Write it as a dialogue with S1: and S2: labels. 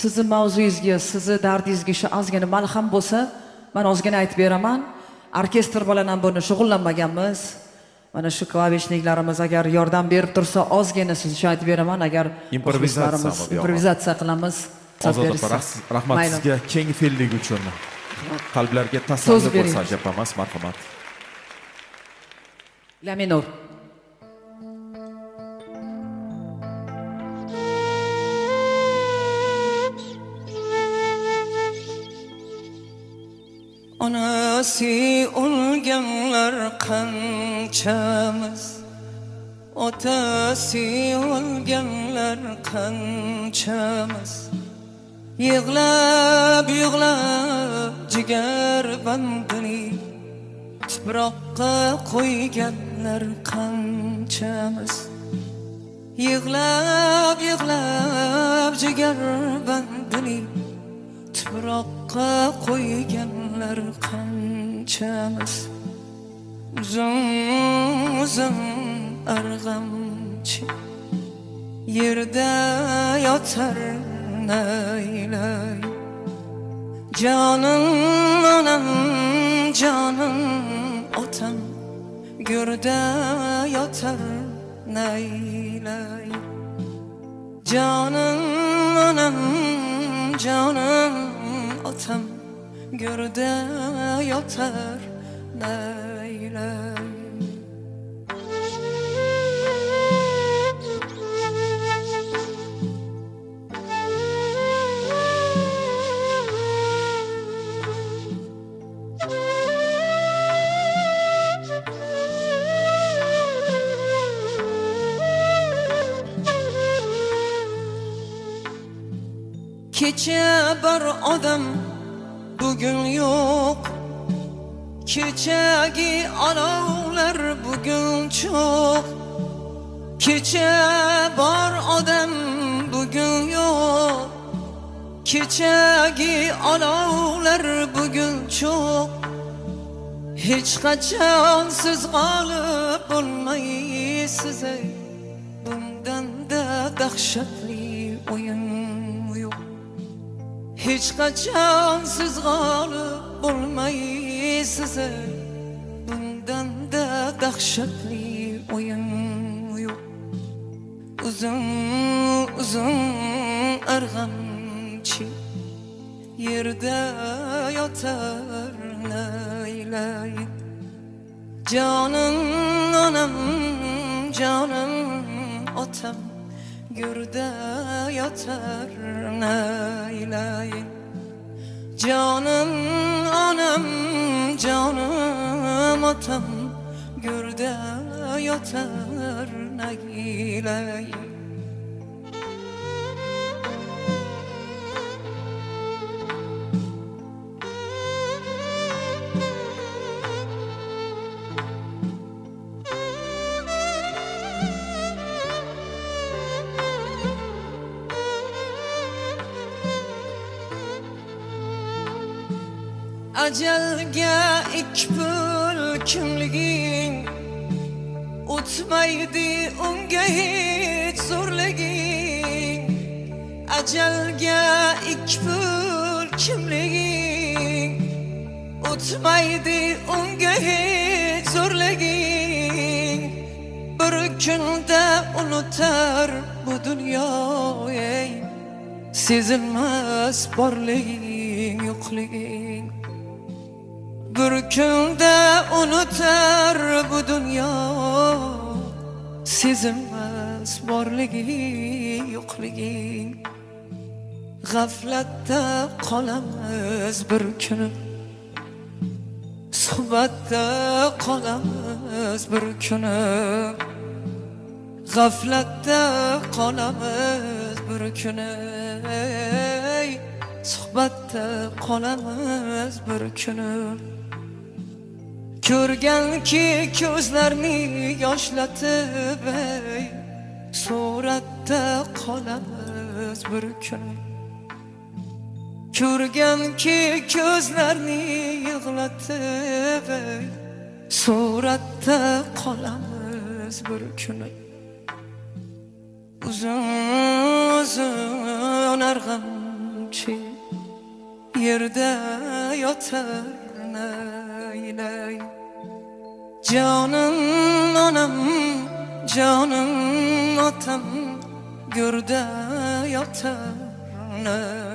S1: Sizni mavzuyingizga, sizni dardingizga shu ozgina malham bo'lsa, men ozgina aytib beraman. Orkestr bilan ham buni shug'ullanmaganmiz. Mana shu klavishniklarimiz agar yordam berib tursa, ozgina siz uchun aytib beraman. Agar improvizatsiya qilamiz.
S2: Ozoda rahmat sizga keng fe'llik uchun. Qalblarga tasalli bo'lsa gapamiz, marhamat.
S1: La minor.
S3: Onasi o'lganlar qanchamiz, otasi o'lganlar qanchamiz, yig'lab jigar bandini tuproqqa qo'yganlar qanchamiz, yig'lab jigar bandini tuproqqa qo'yganlar qanchamiz. Uzun arg'amchi yerda yotar naylay, jonim onam, jonim otam go'rda yotar naylay, jonim onam, jonim otam go'rda yotar naylay. Kecha bir odam bugün yok, kechagi olovlar bugün çok. Kecha bor odam bugün yok, kechagi olovlar bugün çok. Hech qachon siz g'olib bo'lmaysiz, bundan da dahshatli o'yin yo'q. Hech qachon siz g'olib bo'lmaysiz, bundan da dahshatli o'yin yo'q. Uzun arg'amchi yerda yotar naylay, jonim onam, jonim otam go'rda yotar naylay, jonim onam, jonim otam go'rda yotar naylay. Ajalga ikpul kimliging o'tmaydi, unga hech zo'rliging. Ajalga ikpul kimliging o'tmaydi, unga hech zo'rliging. Bir kunda unutar bu dunyo, sezilmas borliging yo'qliging. Bir kunda unutar bu dunyo, sezilmas borliging yo'qliging. G'aflatda qolamiz bir kuni, suhbatda qolamiz bir kuni. G'aflatda qolamiz bir kuni, suhbatda qolamiz bir kuni. Ko'rganki ko'zlarni yoshlatib, suratda qolamiz bir kuni. Ko'rganki ko'zlarni yig'latib, suratda qolamiz bir kuni. Uzun arg'am ki yerde yatar neyley. Canım anam, canım atam, gürde yatar ne